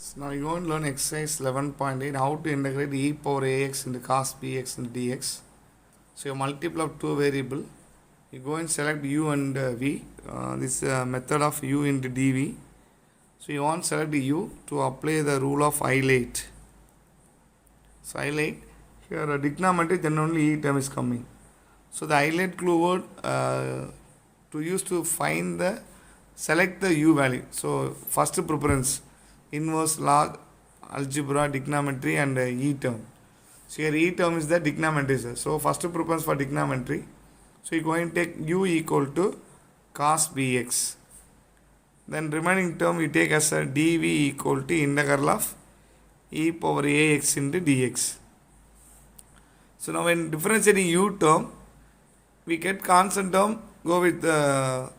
So now you're going to learn exercise 11.8 how to integrate e power ax into cos bx into dx. So you multiple of two variable. You go and select u and v. This method of u into dv. So you want to select u to apply the rule of highlight. So highlight here trigonometry then only e term is coming. So the highlight clue word to use to find the select the u value. So first preference inverse log algebra trigonometry and e term. So here e term is the trigonometry, sir. So first preference for trigonometry. So you going to take u equal to cos bx. Then remaining term you take as a dv equal to integral of e power ax into dx. So now when differentiating u term, we get constant term, go with the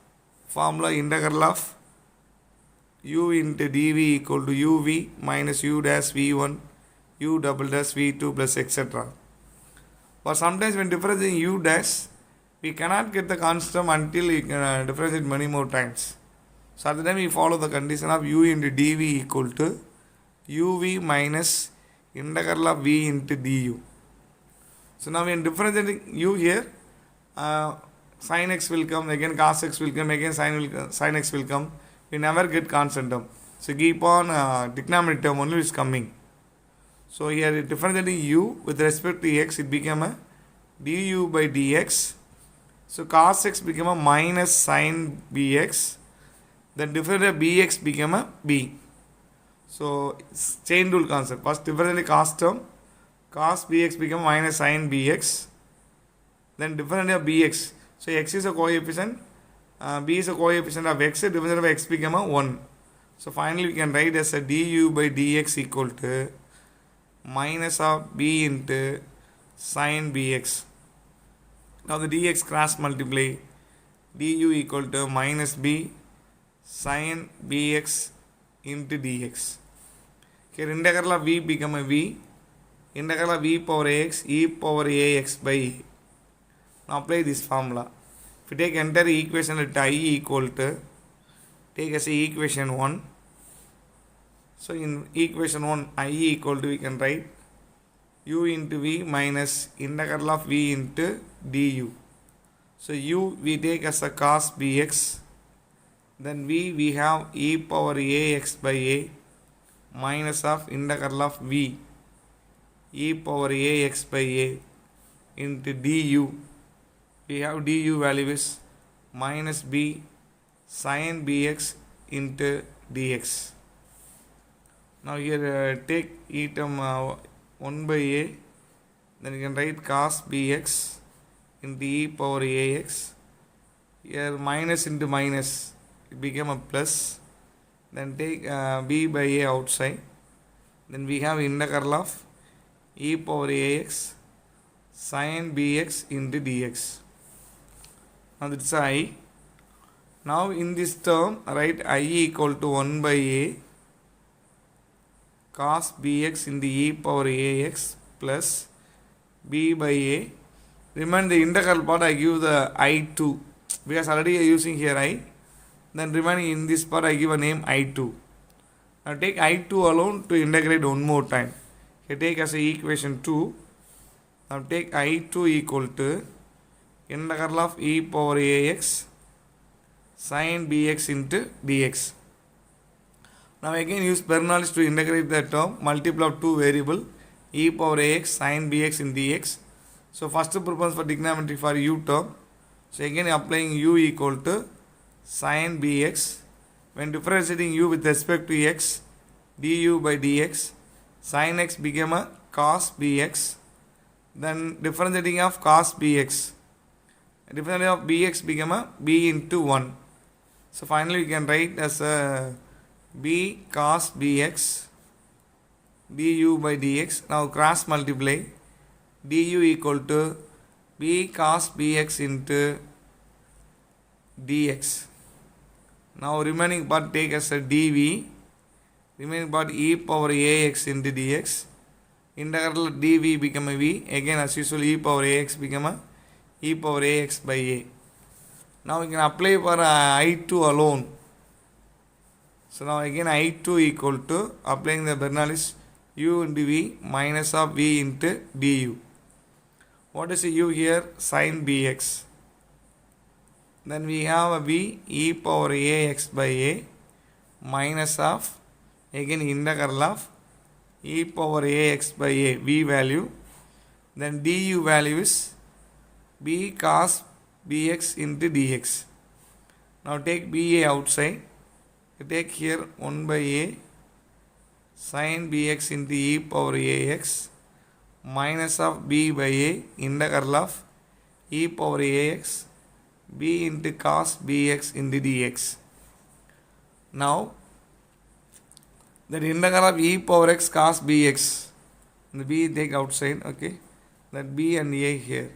formula integral of u into dv equal to uv minus u dash v1, u double dash v2 plus etc. But sometimes when differentiating u dash, we cannot get the constant until we can differentiate many more times. So at the time we follow the condition of u into dv equal to uv minus integral of v into du. So now when differentiating u here, sin x will come, again cos x will come, again sin x will come. We never get constant term. So keep on trigonometry term only is coming. So here differentiating u with respect to x, it became a du by dx. So cos x became a minus sin bx. Then differentiate bx became a b. So chain rule concept. First differentiate cos term, cos bx became minus sin bx. Then differentiate bx. So x is a coefficient, b is a coefficient of x, differentiate of x become a 1. So finally we can write as a du by dx equal to minus of b into sin bx. Now the dx cross multiply, du equal to minus b sin bx into dx. Here integral of v become a v, integral of e power ax, e power ax by a. Now apply this formula. If you take entire equation at I equal to, take as a equation 1. So in equation 1 I equal to, we can write u into v minus integral of v into du. So u we take as a cos bx, then v we have e power ax by a minus of integral of v e power ax by a into du. We have du value is minus b sin bx into dx. Now here take e term 1 by a, then you can write cos bx into e power ax. Here minus into minus, it became a plus. Then take b by a outside. Then we have integral of e power ax sin bx into dx. Now this is I. Now in this term, write I equal to 1 by a cos bx in the e power ax plus b by a. Remember the integral part, I give the I2 because already I am using here I. Then remaining in this part I give a name I2. Now take I2 alone to integrate one more time. Here take as a equation 2. Now take I2 equal to integral of e power ax sin bx into dx. Now again use Bernoulli to integrate the term, multiple of two variable e power ax sin bx in dx. So first preference for trigonometry for u term. So again applying u equal to sin bx. When differentiating u with respect to x, du by dx, sin x became a cos bx. Then differentiating of cos bx, differentiating of bx became a b into 1. So finally we can write as a b cos bx du by dx. Now cross multiply, du equal to b cos bx into dx. Now remaining part take as a dv, remaining part e power ax into dx. Integral dv become a v, again as usual e power ax become a e power ax by a. Now we can apply for I2 alone. So now again I2 equal to, applying the Bernoulli's, u into v minus of v into du. What is the u here? Sin bx. Then we have a v e power ax by a minus of, again integral of e power ax by a, v value. Then du value is b cos bx into dx. Now take ba outside. You take here 1 by a sin bx into e power ax minus of b by a integral of e power ax b into cos bx into dx. Now that integral of e power x cos bx, the b take outside, okay, that b and a here.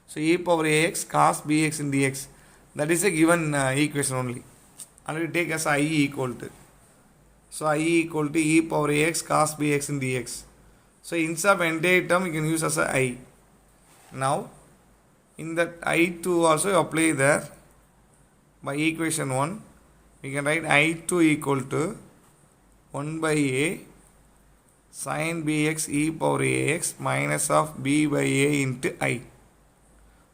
So e power ax cos bx in dx, that is a given equation only. And we take as I equal to. So I equal to e power ax cos bx in dx. So instead of entire term you can use as a I. Now in that I2 also you apply there by equation 1. We can write I2 equal to 1 by a sin bx e power ax minus of b by a into I.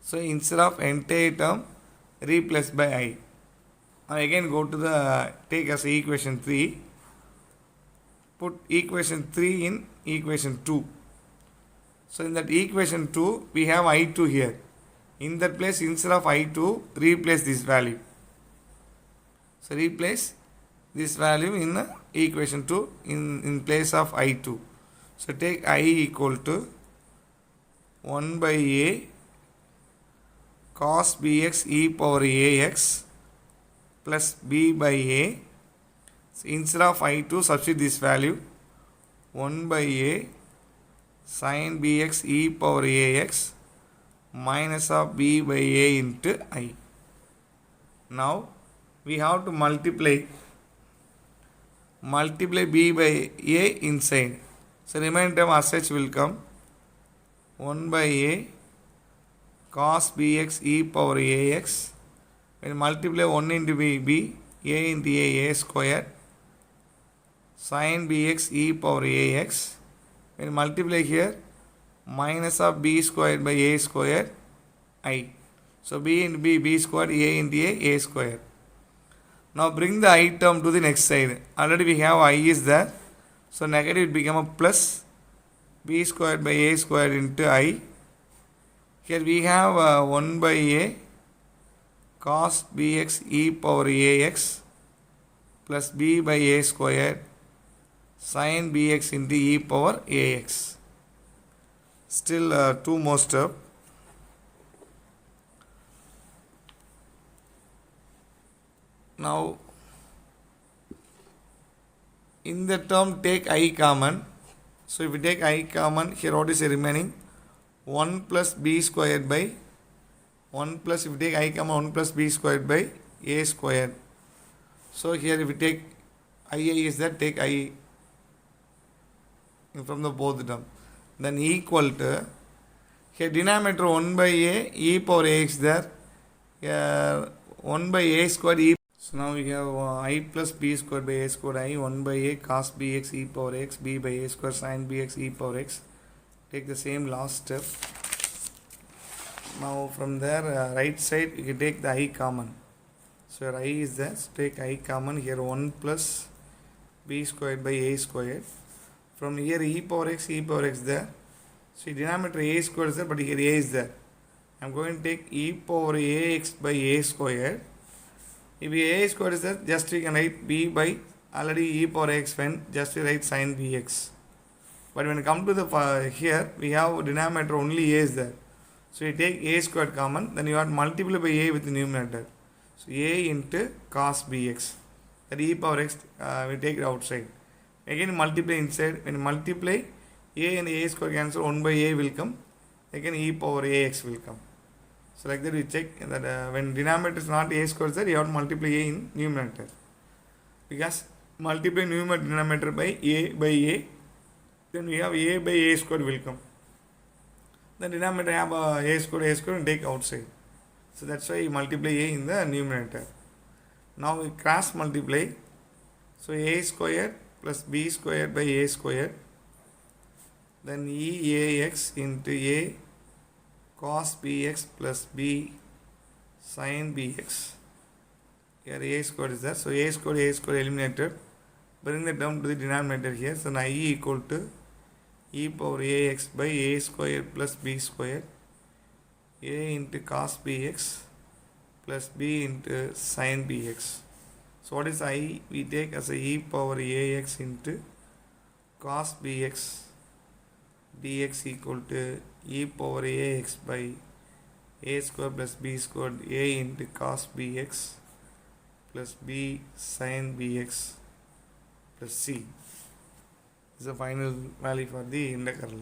So instead of entire term replace by I. Now again go to the, take as equation 3. Put equation 3 in equation 2. So in that equation 2 we have I2 here. In that place instead of I2 replace this value. So replace this value in equation 2 in place of I2. So take I equal to 1 by a cos bx e power ax plus b by a. So instead of I2 substitute this value 1 by a sin bx e power ax minus of b by a into I. Now we have to multiply b by a inside. So remaining term as such will come 1 by a cos bx e power ax. When multiply 1 into b, a into a square sin bx e power ax. When multiply here minus of b squared by a square I. So b into b squared, a into a square. Now bring the I term to the next side. Already we have I is there. So negative will become a plus b squared by a squared into I. Here we have 1 by a cos bx e power ax plus b by a squared sin bx into e power ax. Still two more steps. Now in the term take I common. So if we take I common, here what is the remaining? 1 plus b squared by 1 plus, if we take I common, 1 plus b squared by a squared. So here if we take IA is that, take I from the both term. Then equal to, here denominator 1 by a e power ax there. Here 1 by a squared e. So now we have I plus b squared by a squared I, 1 by a cos bx e power x, b by a squared sin bx e power x. Take the same last step. Now from there right side you can take the I common. So here I is there, so take I common, here 1 plus b squared by a squared. From here e power x there. So denominator a squared is there, but here a is there. I am going to take e power ax by a squared. If a squared is there, just we can write b by already e power x when just we write sin bx. But when we come to the here we have denominator only a is there. So you take a squared common, then you have to multiply by a with the numerator. So a into cos bx. That e power x we take it outside. Again multiply inside. When you multiply a and a square cancel, 1 by a will come. Again e power ax will come. So like that we check that when denominator is not a square there, you have to multiply a in numerator. Because multiply numerator denominator by a, then we have a by a square will come. The denominator have a square and take outside. So that's why you multiply a in the numerator. Now we cross multiply. So a squared plus b squared by a squared, then eax into a cos bx plus b sin bx. Here a squared is there, so a squared eliminated. Bring the term to the denominator here. So now e equal to e power ax by a squared plus b squared, a into cos bx plus b into sin bx. So what is I? We take as a e power ax into cos bx dx equal to e power ax by a square plus b squared, a into cos bx plus b sin bx plus c is the final value for the integral.